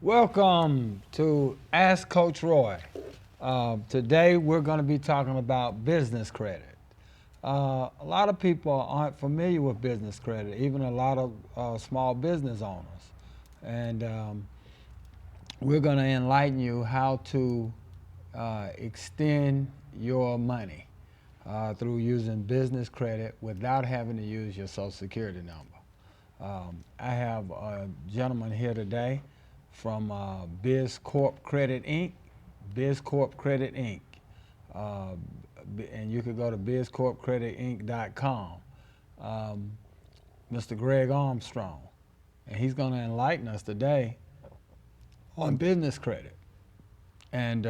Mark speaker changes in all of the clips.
Speaker 1: Welcome to Ask Coach Roy. Today we're going to be talking about business credit. A lot of people aren't familiar with business credit, even a lot of small business owners. And we're going to enlighten you how to extend your money through using business credit without having to use your Social Security number. I have a gentleman here today from Biz Corp Credit Inc. Biz Corp Credit Inc. Uh, and you could go to bizcorpcreditinc.com. Um, Mr. Gregg Armstrong, and he's going to enlighten us today on business credit. And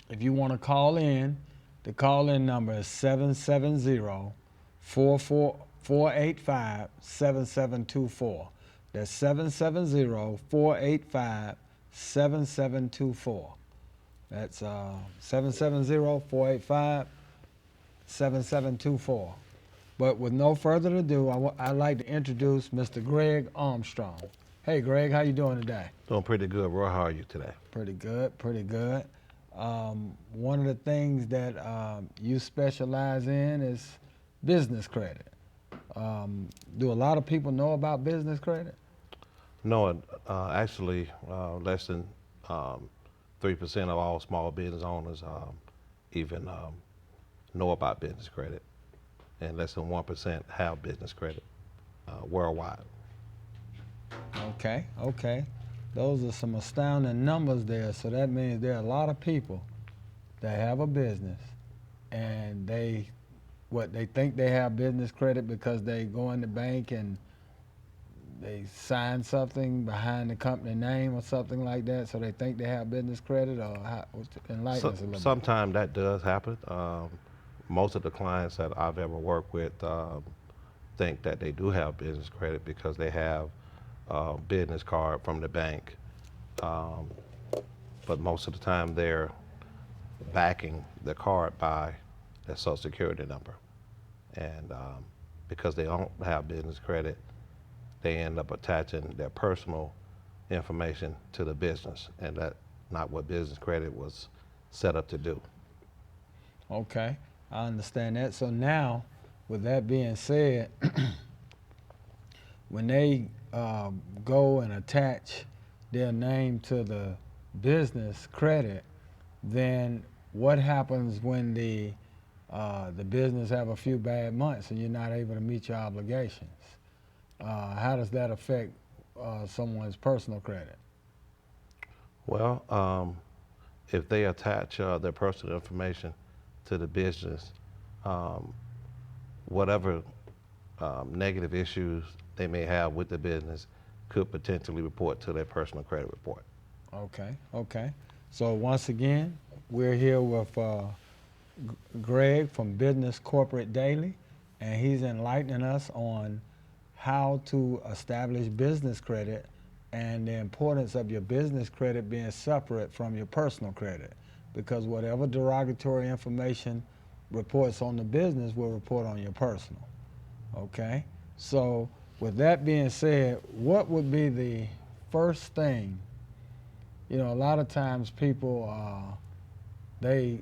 Speaker 1: if you want to call in, the call-in number is 770-485-7724. That's 770-485-7724. That's 770-485-7724. But with no further ado, I'd like to introduce Mr. Gregg Armstrong. Hey, Gregg, how you doing today?
Speaker 2: Doing pretty good, Roy. How are you today?
Speaker 1: Pretty good, pretty good. One of the things that you specialize in is business credit. Do a lot of people know about business credit?
Speaker 2: No, actually, less than 3% of all small business owners even know about business credit, and less than 1% have business credit worldwide.
Speaker 1: Okay, okay. Those are some astounding numbers there. So that means there are a lot of people that have a business and they think they have business credit because they go in the bank and they sign something behind the company name or something like that, so they think they have business credit, or enlighten us a little bit.
Speaker 2: Sometimes that does happen. Most of the clients that I've ever worked with think that they do have business credit because they have a business card from the bank, um, but most of the time they're backing the card by their social security number. And because they don't have business credit, they end up attaching their personal information to the business, and that's not what business credit was set up to do.
Speaker 1: Okay, I understand that. So now, with that being said, when they go and attach their name to the business credit, then what happens when the business have a few bad months and you're not able to meet your obligations? How does that affect someone's personal credit?
Speaker 2: Well, if they attach their personal information to the business, um, whatever negative issues they may have with the business could potentially report to their personal credit report.
Speaker 1: Okay, okay. So once again, we're here with Gregg from Business Corporate Daily, and he's enlightening us on how to establish business credit and the importance of your business credit being separate from your personal credit. Because whatever derogatory information reports on the business will report on your personal. Okay? So, with that being said, what would be the first thing? You know, a lot of times people they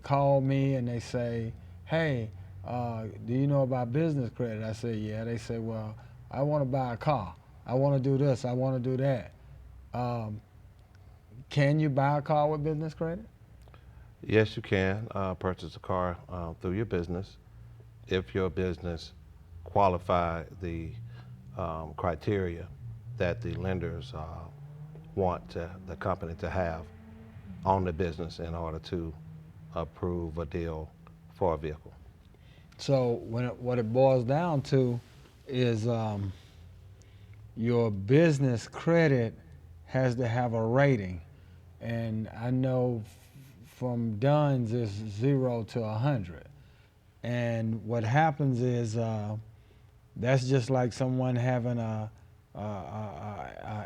Speaker 1: call me and they say, "Hey, do you know about business credit?" I say, "Yeah." They say, "Well, I want to buy a car. I want to do this. I want to do that." Um, can you buy a car with business credit?
Speaker 2: Yes, you can purchase a car through your business if your business qualify the criteria that the lenders want the company to have on the business in order to approve a deal for a vehicle.
Speaker 1: So what it boils down to is your business credit has to have a rating, and I know from Dunn's is 0 to 100. And what happens is that's just like someone having a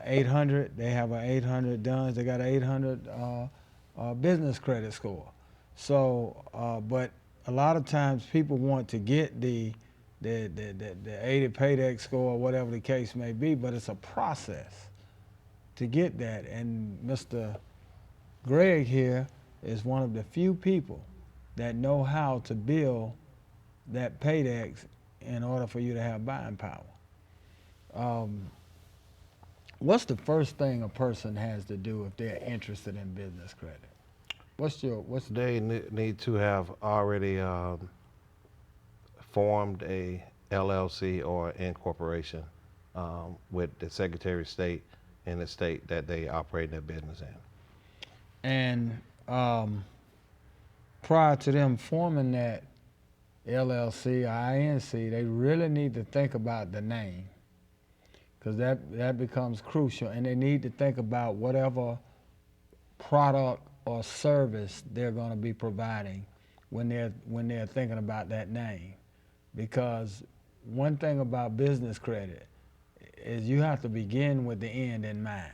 Speaker 1: 800. They have an 800 Dunn's. They got an 800 business credit score. So, but a lot of times people want to get the 80 paydex score or whatever the case may be, but it's a process. to get that. And Mr. Gregg here is one of the few people that know how to build that paydex in order for you to have buying power. Um, what's the first thing a person has to do if they're interested in business credit? What's
Speaker 2: They need to have already formed a LLC or incorporation with the Secretary of State in the state that they operate their business in.
Speaker 1: and prior to them forming that LLC or INC, they really need to think about the name, because that becomes crucial, and they need to think about whatever product or service they're going to be providing when they're thinking about that name. Because one thing about business credit is you have to begin with the end in mind.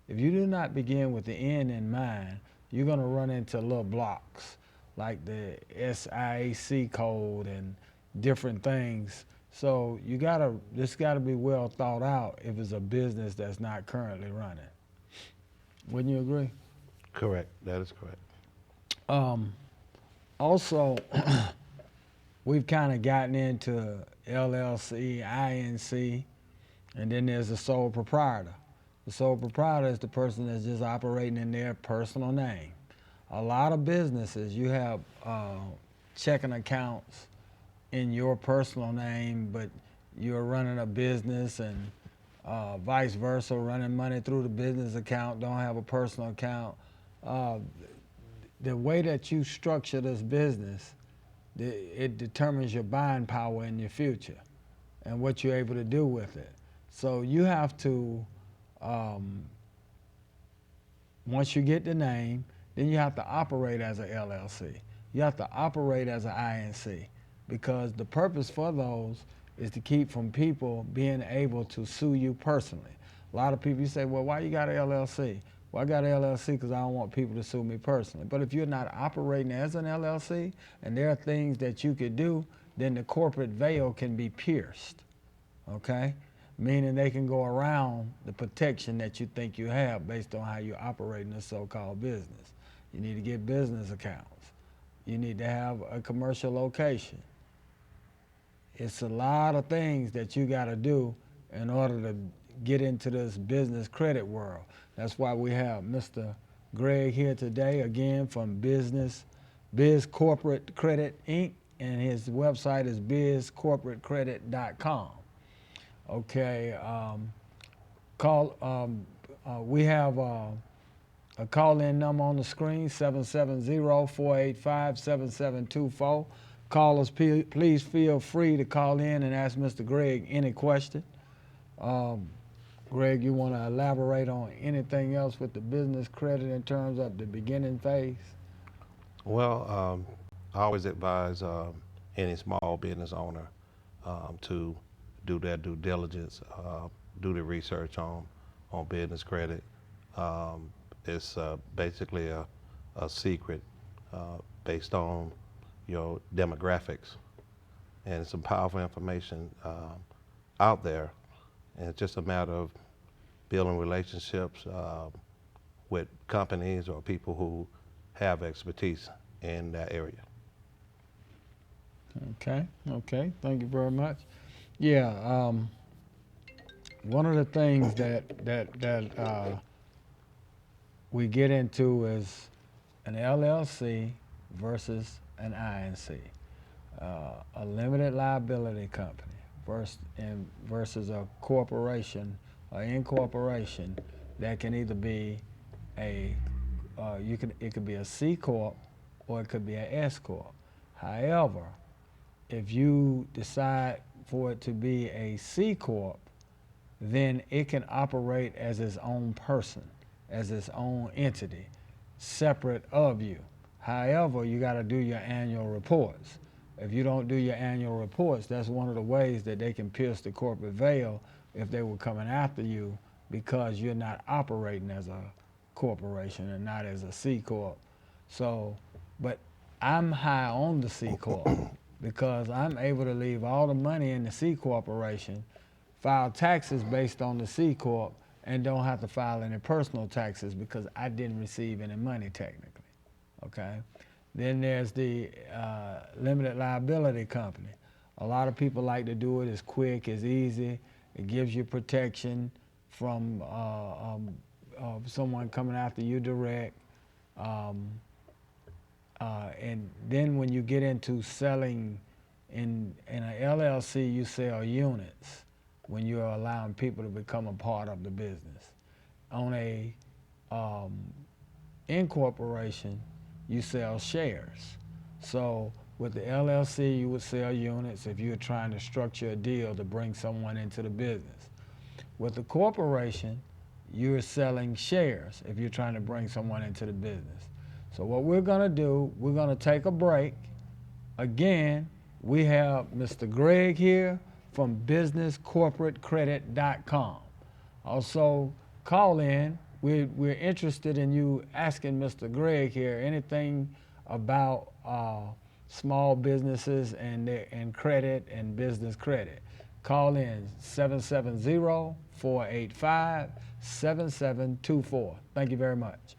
Speaker 1: If you do not begin with the end in mind, you're going to run into little blocks like the SIAC code and different things. So this gotta be well thought out if it's a business that's not currently running. Wouldn't you agree?
Speaker 2: Correct. That is correct.
Speaker 1: Also, we've kind of gotten into LLC, INC, and then there's the sole proprietor. The sole proprietor is the person that's just operating in their personal name. A lot of businesses, you have checking accounts in your personal name, but you're running a business, and vice versa, running money through the business account, don't have a personal account. The way that you structure this business, it determines your buying power in your future and what you're able to do with it. So you have to, once you get the name, then you have to operate as a LLC. You have to operate as an INC, because the purpose for those is to keep from people being able to sue you personally. A lot of people, you say, well, why you got an LLC? Well, I got an LLC because I don't want people to sue me personally. But if you're not operating as an LLC and there are things that you could do, then the corporate veil can be pierced, okay? Meaning they can go around the protection that you think you have based on how you operate in a so-called business. You need to get business accounts. You need to have a commercial location. It's a lot of things that you got to do in order to get into this business credit world. That's why we have Mr. Gregg here today, again from Biz Corporate Credit, Inc., and his website is bizcorporatecredit.com. Okay, we have a call-in number on the screen, 770-485-7724. Callers, please feel free to call in and ask Mr. Gregg any question. Gregg, you want to elaborate on anything else with the business credit in terms of the beginning phase?
Speaker 2: Well, I always advise any small business owner to do their due diligence, do the research on business credit. It's basically a secret based on your demographics, and some powerful information out there. And it's just a matter of building relationships with companies or people who have expertise in that area.
Speaker 1: Okay, thank you very much. Yeah, one of the things that we get into is an LLC versus an INC, a limited liability company versus a corporation, or incorporation that can either be it could be a C corp or it could be an S corp. However, if you decide for it to be a C corp, then it can operate as its own person, as its own entity, separate of you. However, you got to do your annual reports. If you don't do your annual reports, that's one of the ways that they can pierce the corporate veil if they were coming after you, because you're not operating as a corporation and not as a C corp. So, but I'm high on the C corp because I'm able to leave all the money in the C corporation, file taxes based on the C corp, and don't have to file any personal taxes because I didn't receive any money technically, okay? Then there's the limited liability company. A lot of people like to do it. It's quick, it's easy. It gives you protection from someone coming after you direct. And then when you get into selling in an LLC, you sell units when you're allowing people to become a part of the business. On a incorporation, you sell shares. So with the LLC, you would sell units if you're trying to structure a deal to bring someone into the business. With the corporation, you're selling shares if you're trying to bring someone into the business. So what we're gonna do, we're gonna take a break. Again, we have Mr. Gregg here from businesscorporatecredit.com. Also, call in. We're interested in you asking Mr. Gregg here anything about small businesses and credit and business credit. Call in 770-485-7724. Thank you very much.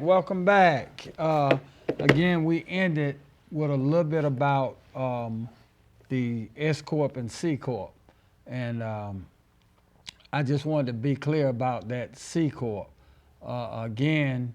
Speaker 1: Welcome back. Again, we ended with a little bit about the S Corp and C Corp. And I just wanted to be clear about that C Corp. Again,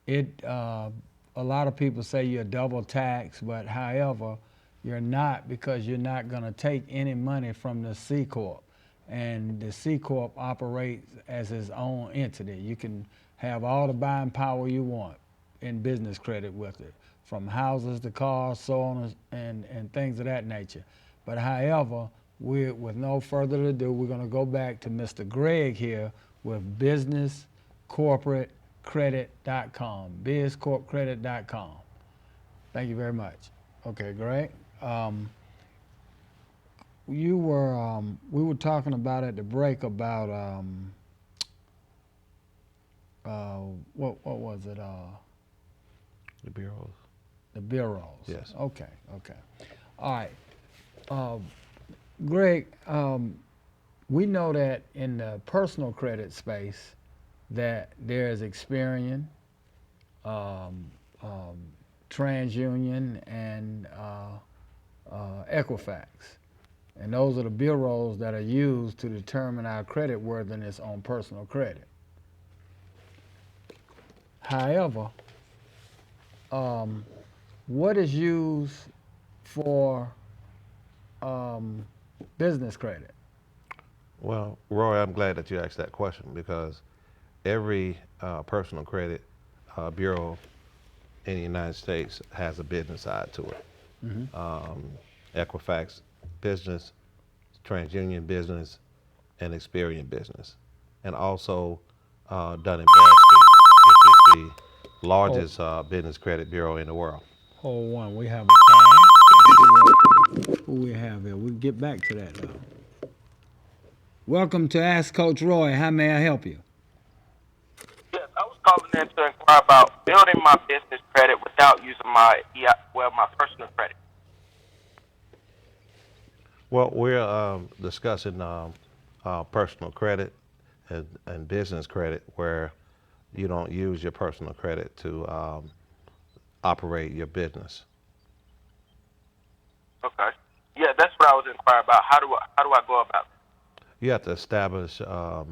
Speaker 1: a lot of people say you're double taxed, but however, you're not, because you're not going to take any money from the C Corp. And the C Corp operates as its own entity. You can have all the buying power you want in business credit with it, from houses to cars, so on and things of that nature. But however, with no further ado, we're going to go back to Mr. Gregg here with businesscorporatecredit.com, bizcorpcredit.com. Thank you very much. Okay, Gregg. We were talking about at the break about what was it?
Speaker 2: The bureaus.
Speaker 1: The bureaus.
Speaker 2: Yes.
Speaker 1: Okay. All right. Gregg, we know that in the personal credit space that there is Experian, TransUnion, and Equifax. And those are the bureaus that are used to determine our credit worthiness on personal credit. However, what is used for business credit?
Speaker 2: Well, Roy, I'm glad that you asked that question, because every personal credit bureau in the United States has a business side to it.
Speaker 1: Mm-hmm.
Speaker 2: Equifax Business, TransUnion Business, and Experian Business, and also Dun& Bradstreet, which is the
Speaker 1: Hold,
Speaker 2: largest business credit bureau in the world.
Speaker 1: hold one. We have a call. Let's see who we have here. We'll get back to that though. Welcome to Ask Coach Roy. How may I help you?
Speaker 3: Yes, I was calling in to inquire about building my business credit without using my personal credit.
Speaker 2: Well, we're discussing personal credit and business credit, where you don't use your personal credit to operate your business.
Speaker 3: Okay. Yeah, that's what I was inquiring about. How do I go about it?
Speaker 2: You have to establish a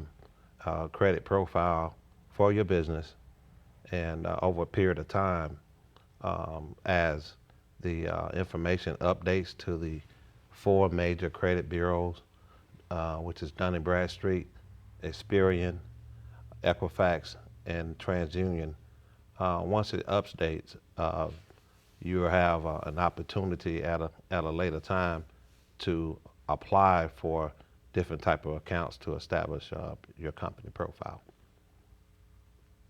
Speaker 2: credit profile for your business, and over a period of time, as the information updates to the four major credit bureaus, which is Dun& Bradstreet, Experian, Equifax, and TransUnion. Once it updates, you have an opportunity at a later time to apply for different type of accounts to establish your company profile.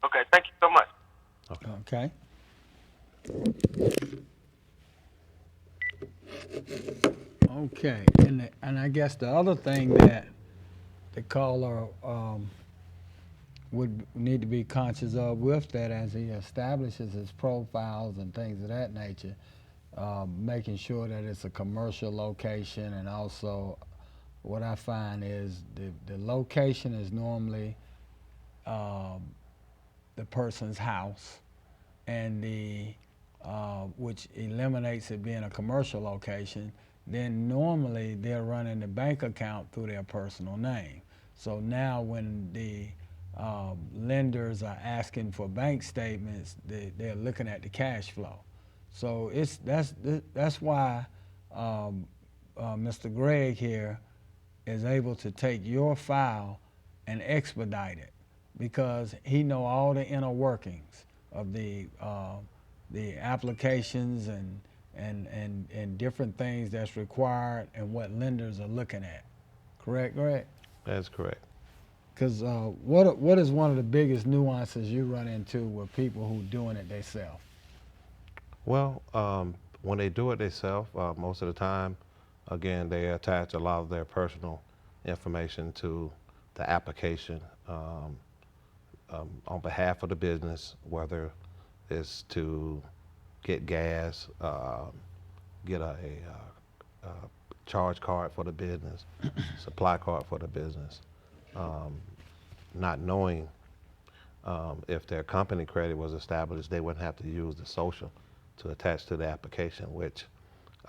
Speaker 3: Okay, thank you so much.
Speaker 1: Okay. Okay. And I guess the other thing that the caller would need to be conscious of with that as he establishes his profiles and things of that nature, making sure that it's a commercial location, and also what I find is the location is normally um, the person's house, and which eliminates it being a commercial location. Then normally they're running the bank account through their personal name. So now when the lenders are asking for bank statements, they're looking at the cash flow. So that's why Mr. Gregg here is able to take your file and expedite it, because he know all the inner workings of the applications and different things that's required and what lenders are looking at. Correct, Greg?
Speaker 2: That's correct.
Speaker 1: Because what is one of the biggest nuances you run into with people who doing it themselves?
Speaker 2: Well, when they do it themselves, most of the time, again, they attach a lot of their personal information to the application on behalf of the business, whether it's to get gas, get a charge card for the business, supply card for the business, um, not knowing if their company credit was established, they wouldn't have to use the social to attach to the application, which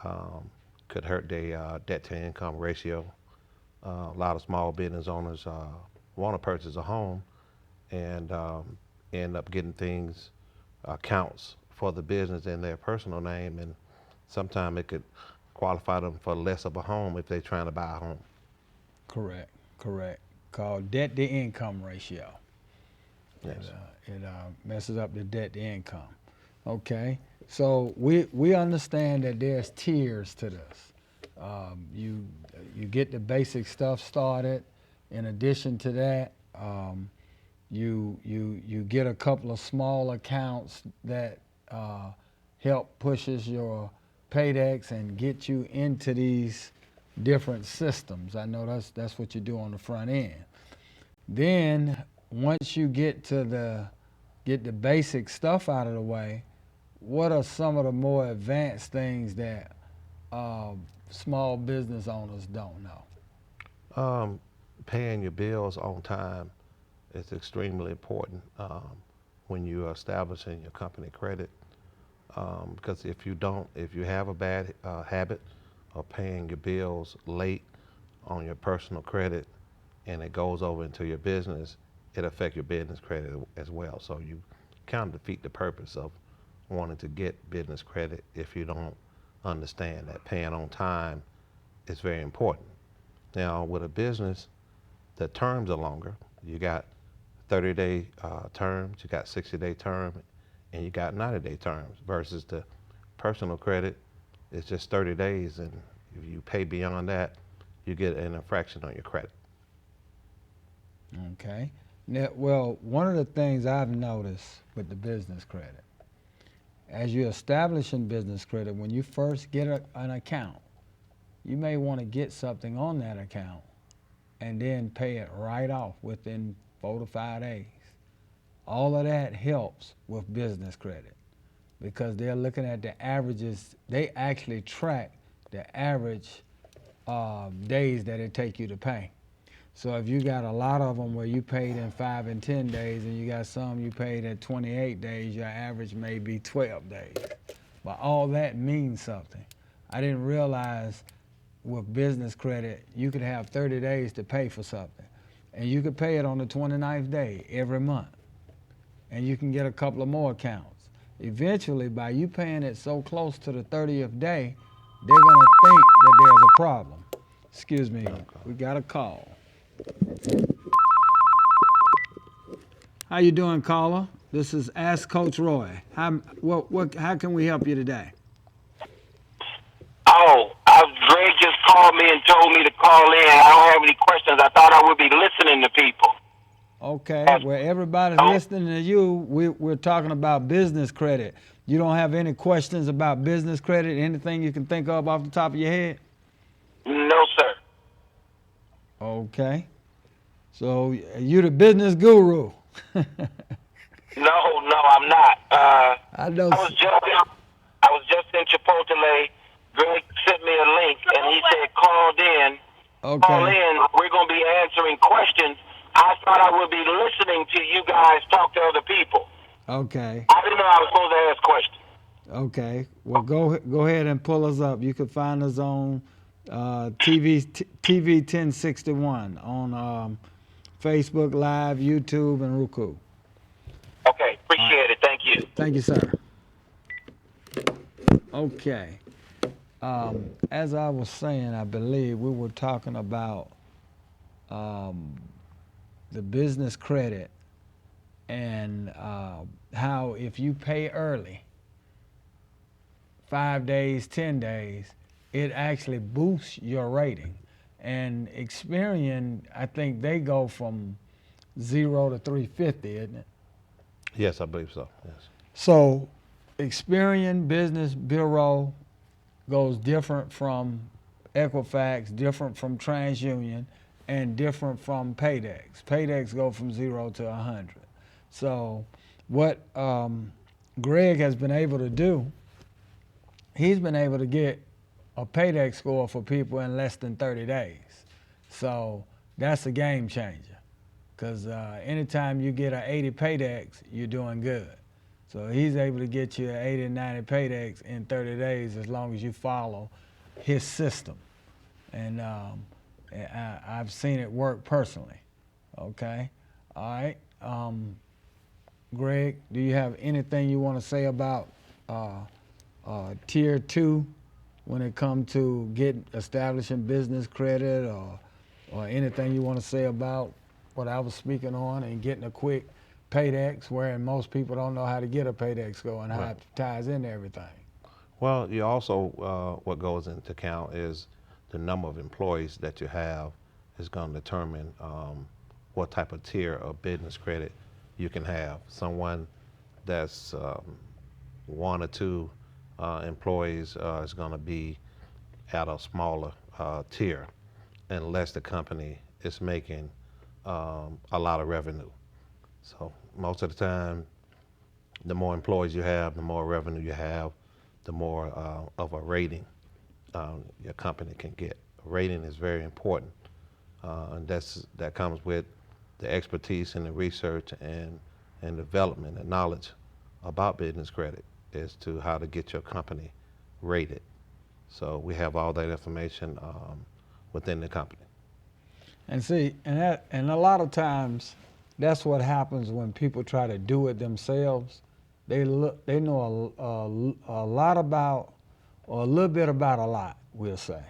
Speaker 2: um, could hurt their debt to income ratio. A lot of small business owners want to purchase a home and end up getting things, accounts for the business in their personal name, and sometimes it could qualify them for less of a home if they're trying to buy a home.
Speaker 1: Correct, correct. Called debt to income ratio.
Speaker 2: Yes.
Speaker 1: It messes up the debt to income. Okay, so we understand that there's tiers to this. You get the basic stuff started. In addition to that, you get a couple of small accounts that help pushes your paydex and get you into these different systems. I know that's what you do on the front end. Then once you get the basic stuff out of the way, what are some of the more advanced things that small business owners don't know?
Speaker 2: Paying your bills on time is extremely important when you're establishing your company credit. Because if you have a bad habit of paying your bills late on your personal credit and it goes over into your business, it affects your business credit as well. So you kind of defeat the purpose of wanting to get business credit if you don't understand that paying on time is very important. Now, with a business, the terms are longer. You got 30-day terms, you got 60-day term, and you got 90-day terms versus the personal credit. It's just 30 days, and If you pay beyond that, you get an infraction on your credit.
Speaker 1: Okay. Now, well, one of the things I've noticed with the business credit, as you're establishing business credit, when you first get an account, you may want to get something on that account and then pay it right off within 4 to 5 days. All of that helps with business credit because they're looking at the averages. They actually track the average days that it take you to pay. So if you got a lot of them where you paid in 5 and 10 days and you got some you paid at 28 days, your average may be 12 days. But all that means something. I didn't realize with business credit, you could have 30 days to pay for something. And you could pay it on the 29th day every month. And you can get a couple of more accounts. Eventually, by you paying it so close to the 30th day, they're going to think that there's a problem. Excuse me, we got a call. How you doing, caller? This is Ask Coach Roy. How can we help you today?
Speaker 3: Oh, Greg just called me and told me to call in. I don't have any questions. I thought I would be listening to people.
Speaker 1: Okay, well, everybody's listening to you. We're talking about business credit. You don't have any questions about business credit? Anything you can think of off the top of your head?
Speaker 3: No, sir.
Speaker 1: Okay. So you the business guru.
Speaker 3: No, I'm not.
Speaker 1: I know.
Speaker 3: I was just in Chipotle. Greg sent me a link, and he said, called in.
Speaker 1: Okay.
Speaker 3: Call in. We're going to be answering questions. I thought I would be listening to you guys talk to other people.
Speaker 1: Okay.
Speaker 3: I didn't know I was supposed to ask questions.
Speaker 1: Okay. Well, go ahead and pull us up. You can find us on TV 1061 on Facebook Live, YouTube, and Roku.
Speaker 3: Okay. Appreciate it. Thank you.
Speaker 1: Thank you, sir. Okay. As I was saying, I believe we were talking about the business credit and how if you pay early, 5 days, 10 days, it actually boosts your rating. And Experian, I think they go from 0 to 350, isn't it?
Speaker 2: Yes, I believe so. Yes.
Speaker 1: So Experian Business Bureau goes different from Equifax, different from TransUnion, and different from Paydex. Paydex go from 0 to 100. So what Gregg has been able to do, he's been able to get a Paydex score for people in less than 30 days. So that's a game changer because anytime you get an 80 Paydex, you're doing good. So he's able to get you an 80 and 90 Paydex in 30 days as long as you follow his system. And I've seen it work personally. Okay? All right. Gregg, do you have anything you want to say about Tier 2 when it comes to establishing business credit or anything you want to say about what I was speaking on and getting a quick Paydex, wherein most people don't know how to get a Paydex score and how it ties into everything?
Speaker 2: Well, you also, what goes into account is the number of employees that you have is going to determine what type of tier of business credit you can have. Someone that's 1 or 2 employees is going to be at a smaller tier unless the company is making a lot of revenue. So most of the time, the more employees you have, the more revenue you have, the more of a rating your company can get. Rating is very important, and that comes with the expertise and the research and development and knowledge about business credit as to how to get your company rated. So we have all that information within the company.
Speaker 1: And see, and a lot of times, that's what happens when people try to do it themselves. They know a lot about, or a little bit about a lot, we'll say.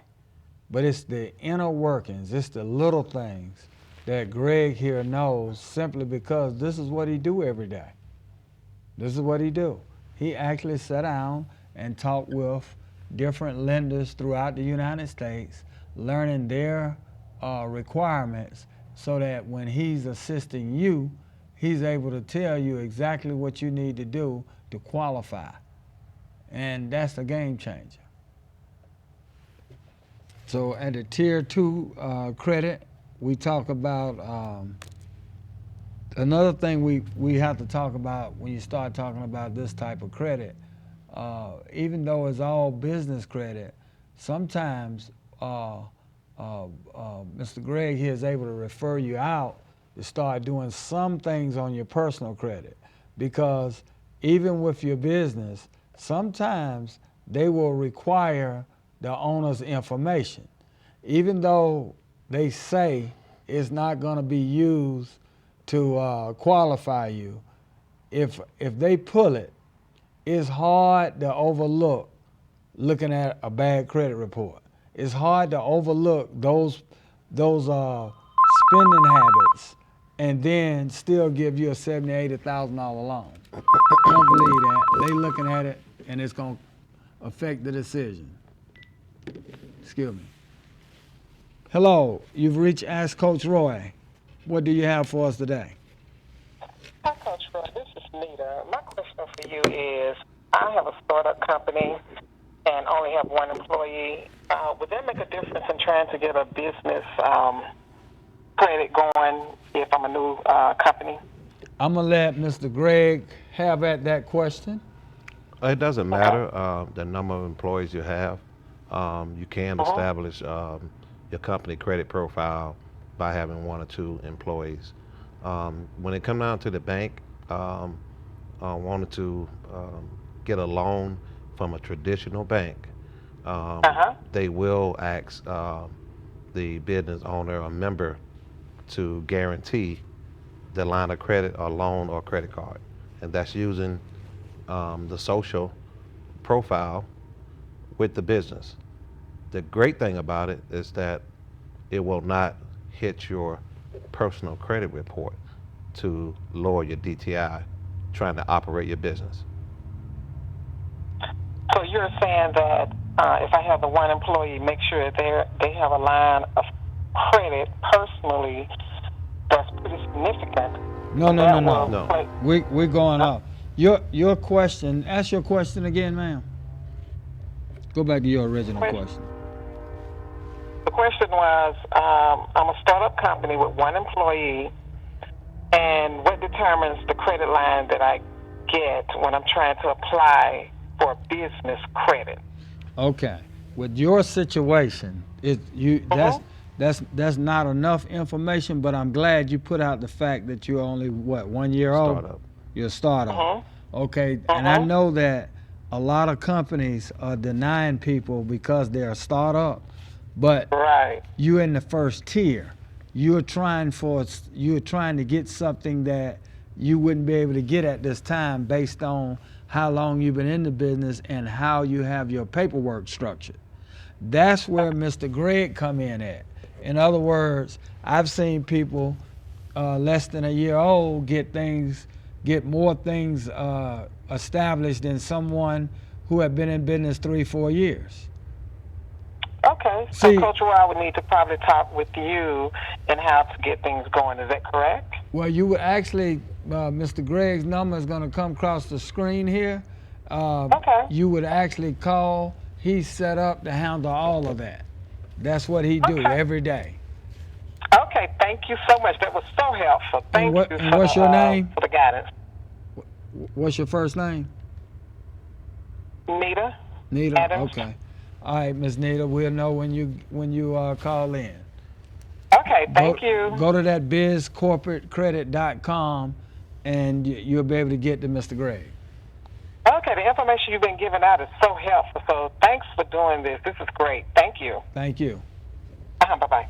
Speaker 1: But it's the inner workings, it's the little things that Gregg here knows simply because this is what he do every day. This is what he do. He actually sat down and talked with different lenders throughout the United States, learning their requirements so that when he's assisting you, he's able to tell you exactly what you need to do to qualify. And that's a game changer. So at the tier 2 credit, we talk about another thing we have to talk about when you start talking about this type of credit. Even though it's all business credit, sometimes Mr. Gregg here is able to refer you out to start doing some things on your personal credit, because even with your business, sometimes they will require the owner's information. Even though they say it's not going to be used to qualify you, if they pull it, it's hard to overlook looking at a bad credit report. It's hard to overlook those spending habits and then still give you a $70,000, $80,000 loan. Don't believe that. They looking at it and it's going to affect the decision. Excuse me. Hello, you've reached Ask Coach Roy. What do you have for us today?
Speaker 4: Hi, Coach Roy. This is Nita. My question for you is, I have a startup company and only have one employee. Would that make a difference in trying to get a business credit going if I'm a new company?
Speaker 1: I'm going to let Mr. Gregg have at that question.
Speaker 2: It doesn't matter the number of employees you have. You can establish your company credit profile by having 1 or 2 employees. When it comes down to the bank, wanted to get a loan from a traditional bank, they will ask the business owner or member to guarantee the line of credit or loan or credit card. And that's using the social profile with the business. The great thing about it is that it will not hit your personal credit report to lower your DTI trying to operate your business.
Speaker 4: So you're saying that if I have the one employee, make sure they have a line of credit personally that's pretty significant.
Speaker 1: No. We're going up. Your question, ask your question again, ma'am. Go back to your original question.
Speaker 4: The question was, I'm a startup company with one employee, and what determines the credit line that I get when I'm trying to apply for business credit?
Speaker 1: Okay. With your situation, that's not enough information, but I'm glad you put out the fact that you're only, 1 year old?
Speaker 2: Startup.
Speaker 1: You're a startup. Okay, and I know that a lot of companies are denying people because they're a startup, but you're in the first tier. You're trying to get something that you wouldn't be able to get at this time based on how long you've been in the business and how you have your paperwork structured. That's where Mr. Gregg come in at. In other words, I've seen people less than a year old get more things established than someone who had been in business 3-4 years.
Speaker 4: Okay, so Coach Roy, I would need to probably talk with you and how to get things going. Is that correct?
Speaker 1: Well, you would actually, Mr. Gregg's number is going to come across the screen here. You would actually call. He's set up to handle all of that. That's what he do every day.
Speaker 4: Okay, thank you so much. That was so helpful. Thank you
Speaker 1: and what's your name?
Speaker 4: For the guidance.
Speaker 1: What's your first name?
Speaker 4: Nita.
Speaker 1: Nita.
Speaker 4: Adams.
Speaker 1: Okay. All right, Ms. Nita. We'll know when you call in.
Speaker 4: Okay. Thank you.
Speaker 1: Go to that bizcorporatecredit.com, and you'll be able to get to Mr. Gregg.
Speaker 4: Okay. The information you've been giving out is so helpful. So thanks for doing this. This is great. Thank you.
Speaker 1: Thank you.
Speaker 4: Bye-bye.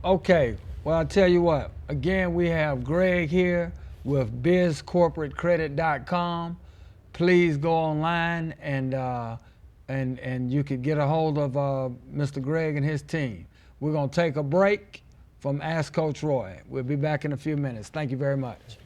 Speaker 1: Okay, well, I'll tell you what. Again, we have Gregg here with bizcorporatecredit.com. Please go online and you can get a hold of Mr. Gregg and his team. We're going to take a break from Ask Coach Roy. We'll be back in a few minutes. Thank you very much.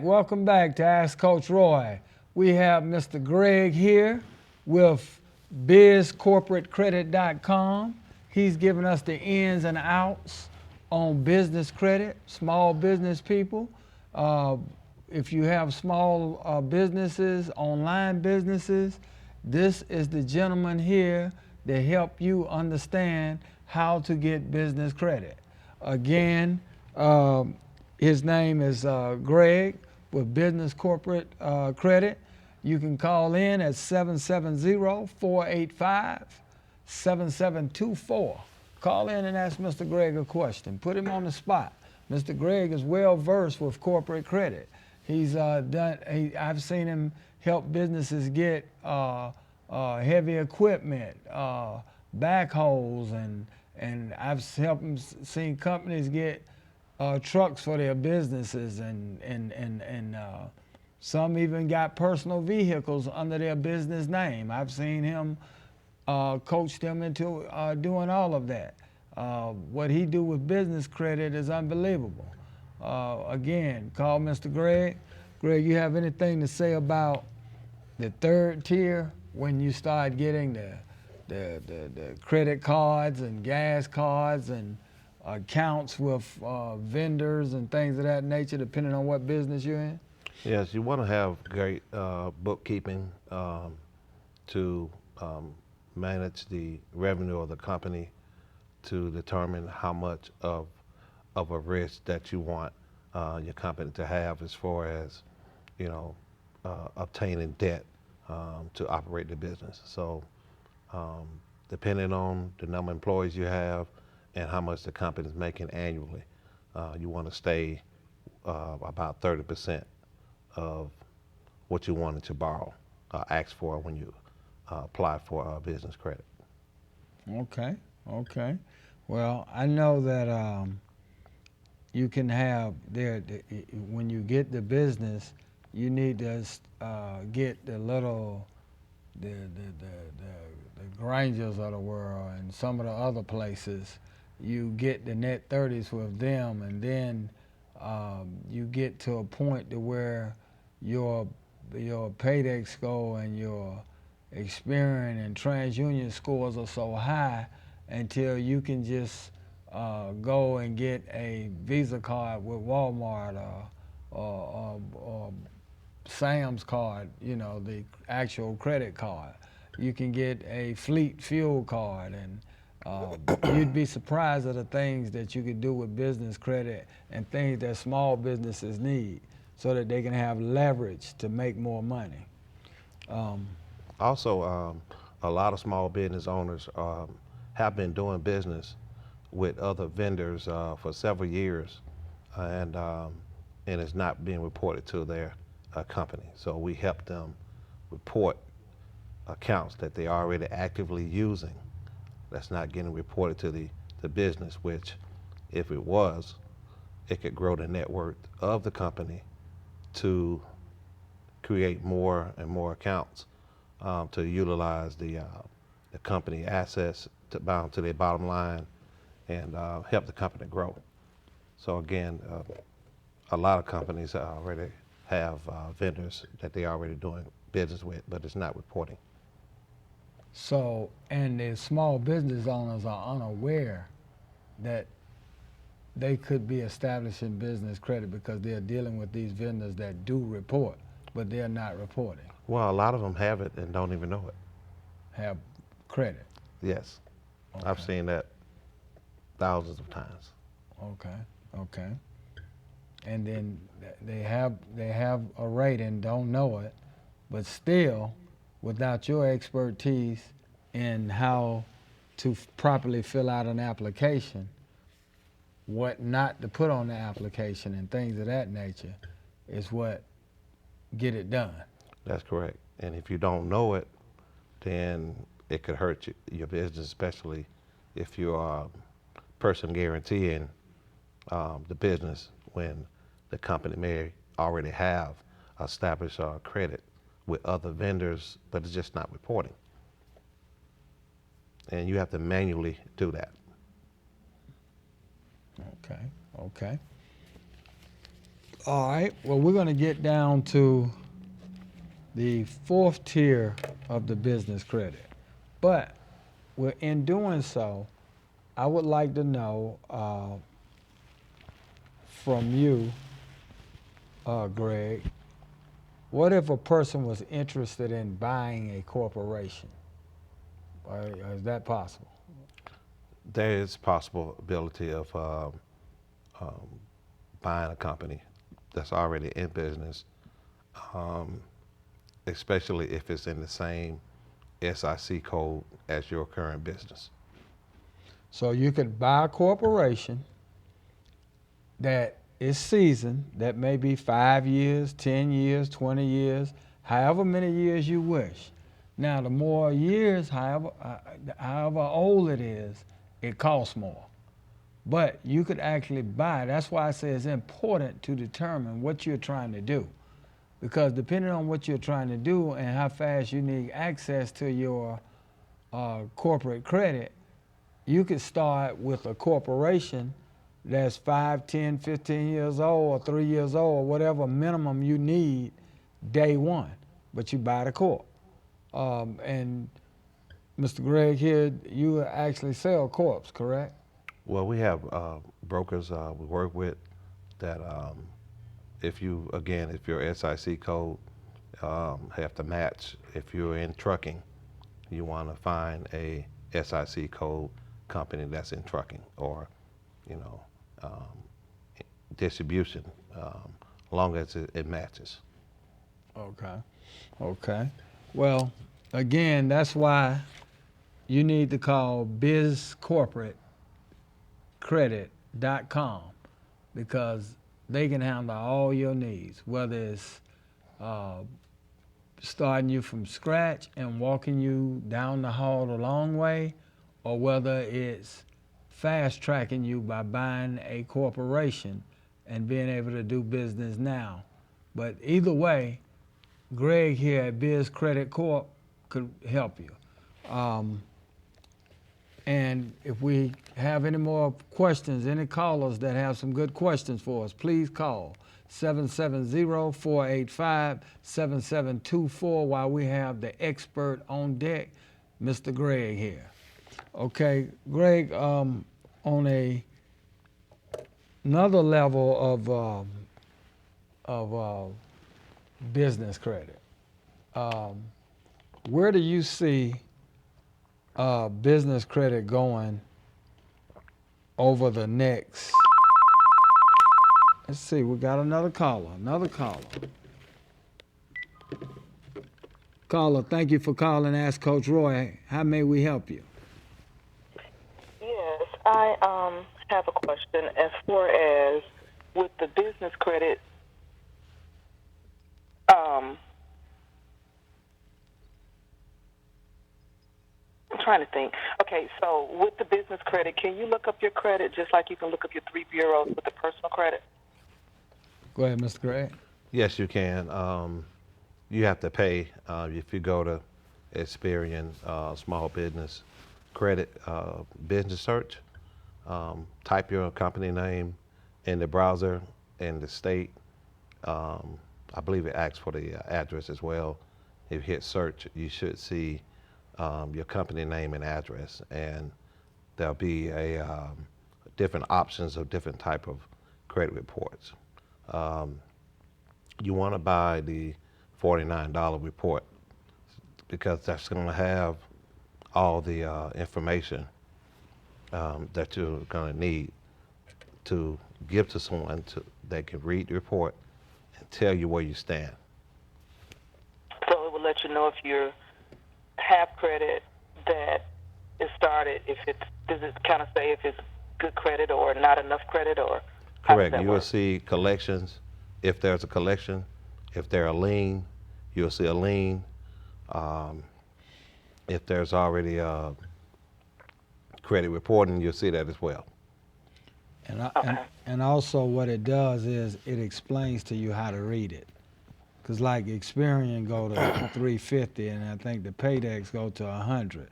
Speaker 1: Welcome back to Ask Coach Roy. We have Mr. Gregg here with bizcorporatecredit.com. He's giving us the ins and outs on business credit, small business people. If you have small businesses, online businesses, this is the gentleman here to help you understand how to get business credit. Again, his name is Gregg with Business Corporate Credit. You can call in at 770-485-7724. Call in and ask Mr. Gregg a question. Put him on the spot. Mr. Gregg is well versed with corporate credit. He's I've seen him help businesses get heavy equipment, backhoes, and I've helped him seen companies get trucks for their businesses, and some even got personal vehicles under their business name. I've seen him coach them into doing all of that. What he do with business credit is unbelievable. Again, call Mr. Gregg. Gregg, you have anything to say about the third tier when you start getting the credit cards and gas cards and accounts with vendors and things of that nature, depending on what business you're in?
Speaker 2: Yes, you want to have great bookkeeping to manage the revenue of the company, to determine how much of a risk that you want your company to have as far as, obtaining debt to operate the business. So depending on the number of employees you have and how much the company is making annually, you want to stay about 30% of what you wanted to borrow, ask for when you apply for business credit.
Speaker 1: Okay. Well, I know that you can have when you get the business, you need to get the little the Grangers of the world and some of the other places. You get the net 30s with them, and then you get to a point to where your paydex score and your Experian and TransUnion scores are so high, until you can just go and get a Visa card with Walmart or Sam's card, you know, the actual credit card. You can get a fleet fuel card, and you'd be surprised at the things that you could do with business credit and things that small businesses need so that they can have leverage to make more money.
Speaker 2: Also, a lot of small business owners have been doing business with other vendors for several years, and it's not being reported to their company. So we help them report accounts that they're already actively using that's not getting reported to the business, which if it was, it could grow the net worth of the company to create more and more accounts to utilize the company assets to bound to their bottom line and help the company grow. So again, a lot of companies already have vendors that they're already doing business with, but it's not reporting.
Speaker 1: So, and the small business owners are unaware that they could be establishing business credit because they're dealing with these vendors that do report, but they're not reporting,
Speaker 2: Well, a lot of them have it and don't even know it.
Speaker 1: have credit.
Speaker 2: Yes,
Speaker 1: Okay.
Speaker 2: I've seen that thousands of times.
Speaker 1: Okay. And then they have a rate and don't know it, but still, without your expertise in how to properly fill out an application, what not to put on the application and things of that nature is what get it done.
Speaker 2: That's correct. And if you don't know it, then it could hurt your business, especially if you are a person guaranteeing the business when the company may already have established credit with other vendors, but it's just not reporting. And you have to manually do that.
Speaker 1: Okay. All right, well, we're gonna get down to the fourth tier of the business credit. But in doing so, I would like to know from you, Gregg, what if a person was interested in buying a corporation? Is that possible?
Speaker 2: There is possibility of buying a company that's already in business, especially if it's in the same SIC code as your current business.
Speaker 1: So you could buy a corporation that is seasoned, that may be 5 years, 10 years, 20 years, however many years you wish. Now, the more years, however old it is, it costs more. But you could actually buy. That's why I say it's important to determine what you're trying to do. Because depending on what you're trying to do and how fast you need access to your corporate credit, you could start with a corporation that's 5, 10, 15 years old or 3 years old, or whatever minimum you need day one, but you buy the corp. And Mr. Gregg here, you actually sell corps, correct?
Speaker 2: Well, we have brokers we work with that if your SIC code have to match. If you're in trucking, you want to find a SIC code company that's in trucking or, distribution, long as it matches.
Speaker 1: Okay. Well, again, that's why you need to call Biz Corporate Credit.com because they can handle all your needs, whether it's starting you from scratch and walking you down the hall the long way, or whether it's fast tracking you by buying a corporation and being able to do business now. But either way, Gregg here at Biz Credit Corp could help you. And if we have any more questions, any callers that have some good questions for us, please call 770-485-7724 while we have the expert on deck, Mr. Gregg here. Okay, Greg, on another level of business credit, um, where do you see business credit going over the next? Let's see, we got another caller. Another caller. Caller, thank you for calling. Ask Coach Roy, how may we help you?
Speaker 4: Yes, I have a question as far as with the business credit. Um, I'm trying to think. Okay, so with the business credit, can you look up your credit just like you can look up your three bureaus with the personal credit?
Speaker 1: Go ahead, Mr. Gregg.
Speaker 2: Yes, you can. You have to pay if you go to Experian Small Business Credit Business Search. Type your company name in the browser and the state. Um, I believe it asks for the address as well. If you hit search, you should see your company name and address, and there'll be different options of different type of credit reports. Um, you want to buy the $49 report because that's going to have all the information that you're going to need to give to someone that can read the report and tell you where you stand.
Speaker 4: So it will let you know if you have credit that is started. If it's does it kind of say if it's good credit or not enough credit, or how does
Speaker 2: Correct.
Speaker 4: that
Speaker 2: You will
Speaker 4: work?
Speaker 2: see collections. If there's a collection, if they're a lien, you'll see a lien. Um, if there's already a credit reporting, you'll see that as well.
Speaker 1: And, I,
Speaker 4: Okay.
Speaker 1: and also what it does is it explains to you how to read it. Cause like Experian go to 350 and I think the Paydex go to 100.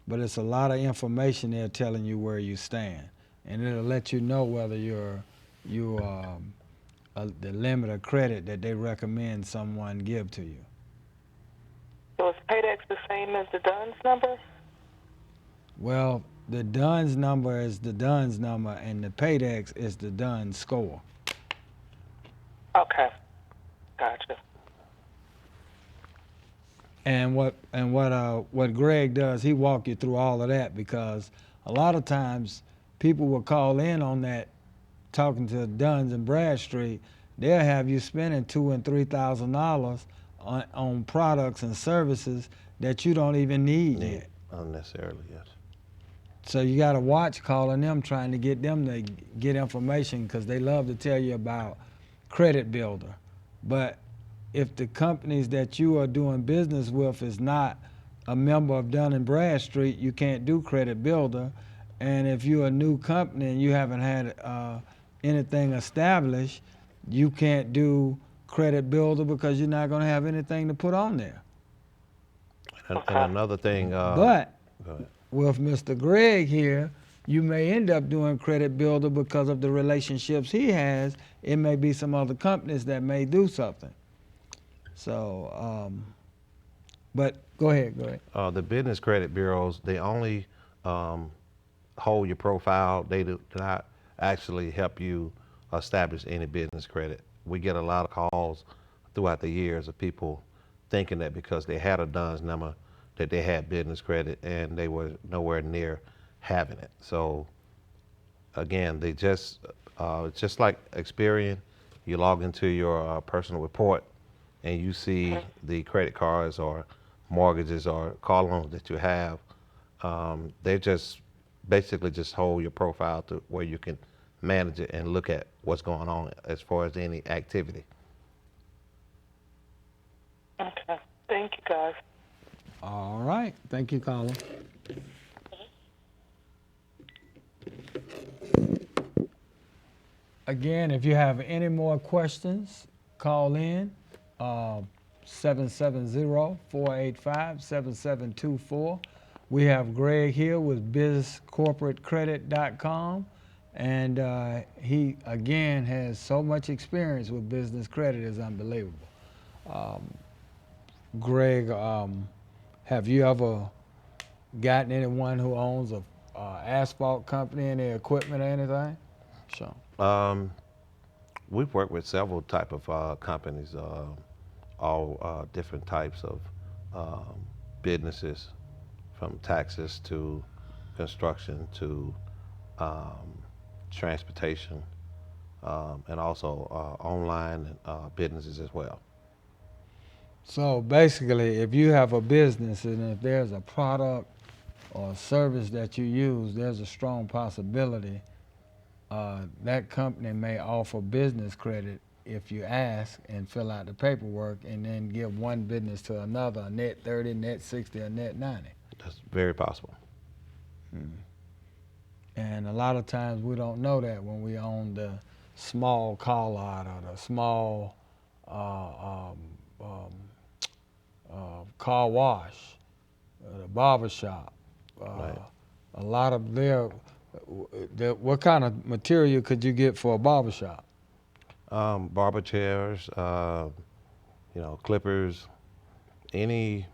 Speaker 1: But it's a lot of information there telling you where you stand. And it'll let you know whether you the limit of credit that they recommend someone give to you.
Speaker 4: So is Paydex the same as the DUNS number?
Speaker 1: Well, the DUNS number is the DUNS number and the Paydex is the DUNS score.
Speaker 4: Okay, gotcha.
Speaker 1: And what Greg does, he walk you through all of that because a lot of times people will call in on that talking to Duns and Bradstreet. They'll have you spending $2,000 and $3,000 on products and services that you don't even need yet.
Speaker 2: Unnecessarily, yes.
Speaker 1: So you got to watch calling them, trying to get them to get information because they love to tell you about Credit Builder. But if the companies that you are doing business with is not a member of Dun and Bradstreet, you can't do Credit Builder. And if you're a new company and you haven't had anything established, you can't do Credit Builder because you're not going to have anything to put on there.
Speaker 2: And
Speaker 4: Okay.
Speaker 2: another thing,
Speaker 1: But
Speaker 2: go ahead.
Speaker 1: with Mr. Gregg here, you may end up doing Credit Builder because of the relationships he has. It may be some other companies that may do something. So, but go ahead.
Speaker 2: The business credit bureaus, they only hold your profile. They do not actually help you establish any business credit. We get a lot of calls throughout the years of people thinking that because they had a DUNS number that they had business credit and they were nowhere near having it. So again, they just like Experian, you log into your personal report and you see the credit cards or mortgages or car loans that you have. They just basically just hold your profile to where you can manage it and look at what's going on as far as any activity.
Speaker 4: Okay. Thank you, guys.
Speaker 1: All right. Thank you, caller. Again, if you have any more questions, call in 770-485-7724. We have Greg here with bizcorporatecredit.com. And he, again, has so much experience with business credit, it's unbelievable. Greg, have you ever gotten anyone who owns a asphalt company, any equipment or anything? Sure.
Speaker 2: We've worked with several type of companies, all different types of businesses, from taxes to construction to um, transportation, and also online businesses as well.
Speaker 1: So basically, if you have a business and if there's a product or a service that you use, there's a strong possibility that company may offer business credit if you ask and fill out the paperwork and then give one business to another, a net 30, net 60, or net 90.
Speaker 2: That's very possible.
Speaker 1: And a lot of times we don't know that when we own the small car lot or the small uh, um, um, car wash, the barber shop.
Speaker 2: Right.
Speaker 1: A lot of what kind of material could you get for a barber shop?
Speaker 2: Barber chairs, clippers, any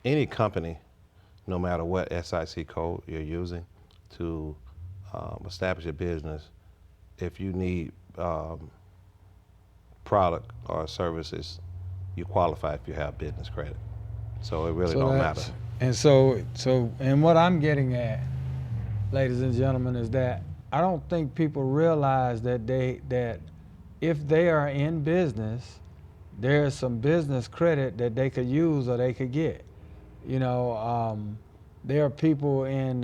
Speaker 2: any company, no matter what SIC code you're using to establish a business, if you need product or services, you qualify if you have business credit. So it really don't matter.
Speaker 1: And and what I'm getting at, ladies and gentlemen, is that I don't think people realize that if they are in business, there's some business credit that they could use or they could get. There are people in,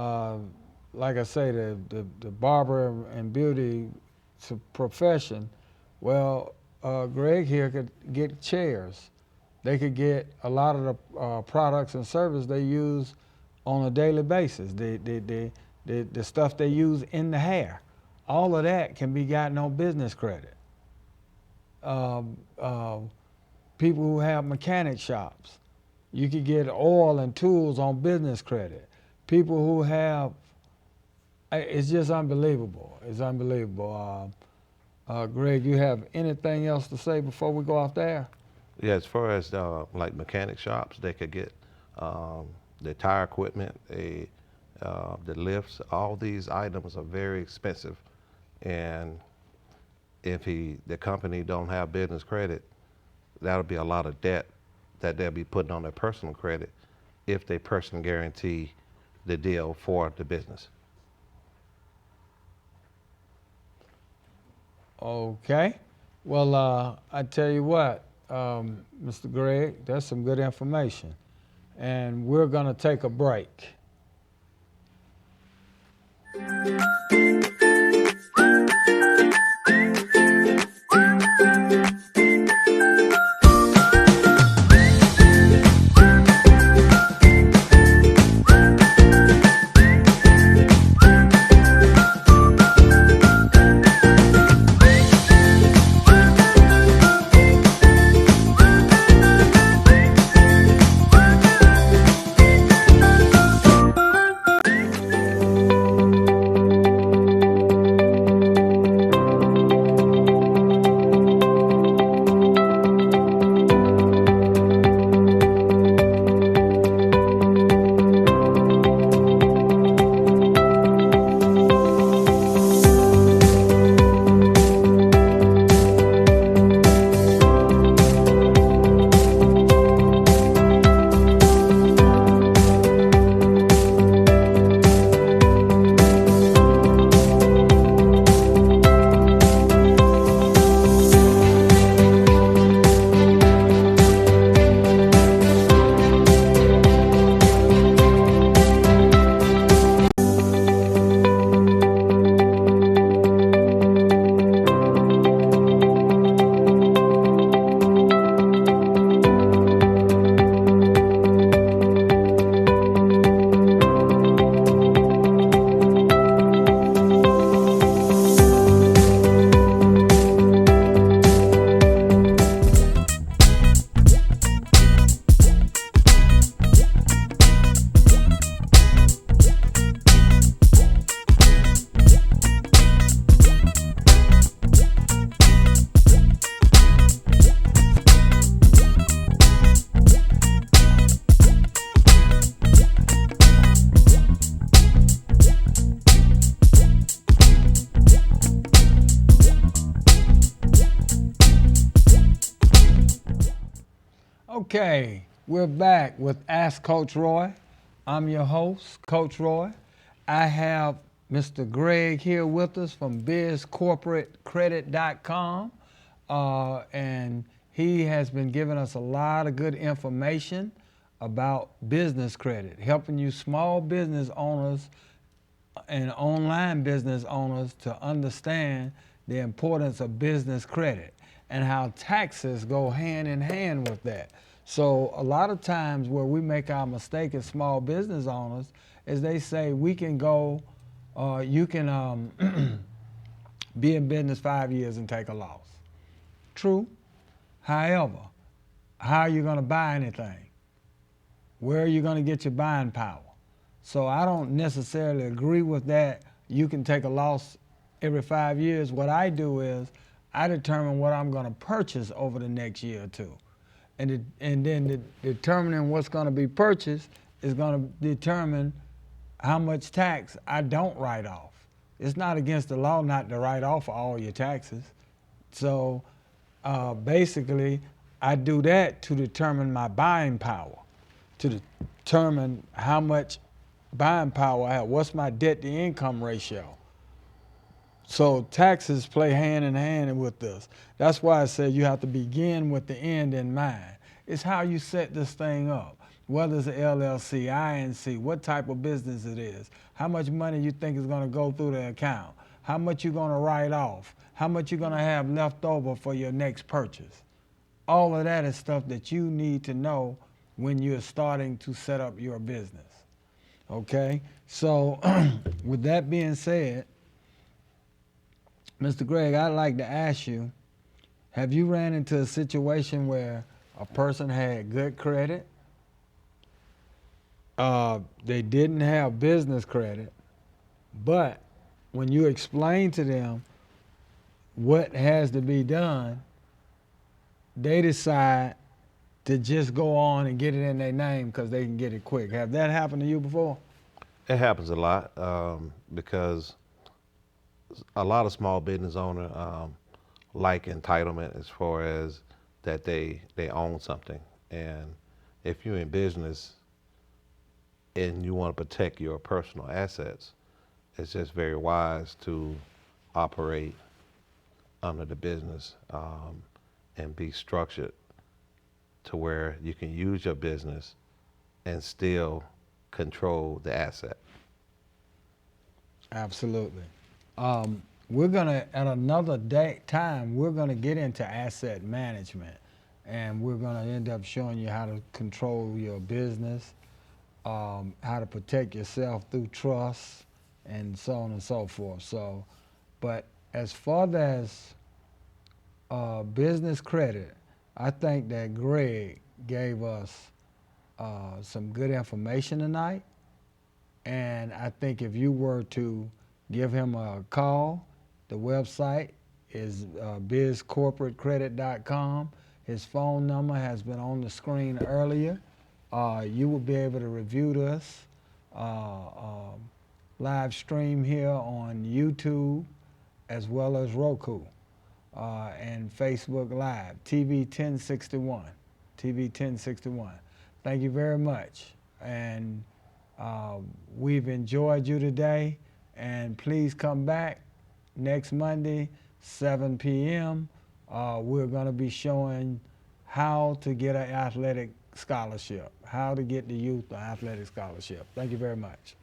Speaker 1: like I say, the barber and beauty profession. Well, Gregg here could get chairs. They could get a lot of the products and services they use on a daily basis. The stuff they use in the hair. All of that can be gotten on business credit. People who have mechanic shops, you could get oil and tools on business credit. People who have, it's just unbelievable. It's unbelievable. Gregg, you have anything else to say before we go off there?
Speaker 2: Yeah, as far as like mechanic shops, they could get the tire equipment, the lifts. All these items are very expensive, and if the company don't have business credit, that'll be a lot of debt that they'll be putting on their personal credit if they personally guarantee the deal for the business.
Speaker 1: Okay. Well, I tell you what, Mr. Gregg, that's some good information. And we're going to take a break. Okay, we're back with Ask Coach Roy. I'm your host, Coach Roy. I have Mr. Gregg here with us from Biz Corporate Credit.com, and he has been giving us a lot of good information about business credit, helping you small business owners and online business owners to understand the importance of business credit and how taxes go hand in hand with that. So a lot of times where we make our mistake as small business owners is they say we can go, you can be in business 5 years and take a loss. True. However, how are you going to buy anything? Where are you going to get your buying power? So I don't necessarily agree with that. You can take a loss every 5 years. What I do is I determine what I'm going to purchase over the next year or two. And then determining what's going to be purchased is going to determine how much tax I don't write off. It's not against the law not to write off all your taxes. So basically, I do that to determine my buying power, to determine how much buying power I have. What's my debt to income ratio? So taxes play hand in hand with this. That's why I said you have to begin with the end in mind. It's how you set this thing up. Whether it's an LLC, INC, what type of business it is, how much money you think is going to go through the account, how much you're going to write off, how much you're going to have left over for your next purchase. All of that is stuff that you need to know when you're starting to set up your business. Okay? So with that being said, Mr. Gregg, I'd like to ask you, have you ran into a situation where a person had good credit, they didn't have business credit, but when you explain to them what has to be done, they decide to just go on and get it in their name because they can get it quick. Have that happened to you before?
Speaker 2: It happens a lot because a lot of small business owners like entitlement as far as that they own something. And if you're in business and you want to protect your personal assets, it's just very wise to operate under the business and be structured to where you can use your business and still control the asset.
Speaker 1: Absolutely. We're gonna, at another time, we're gonna get into asset management, and we're gonna end up showing you how to control your business, how to protect yourself through trust, and so on and so forth. So, but as far as business credit, I think that Gregg gave us some good information tonight. And I think if you were to give him a call, the website is bizcorporatecredit.com. His phone number has been on the screen earlier. You will be able to review this live stream here on YouTube as well as Roku and Facebook Live, TV 1061. TV 1061. Thank you very much. And we've enjoyed you today, and please come back next Monday, 7 p.m. We're going to be showing how to get an athletic scholarship, how to get the youth an athletic scholarship. Thank you very much.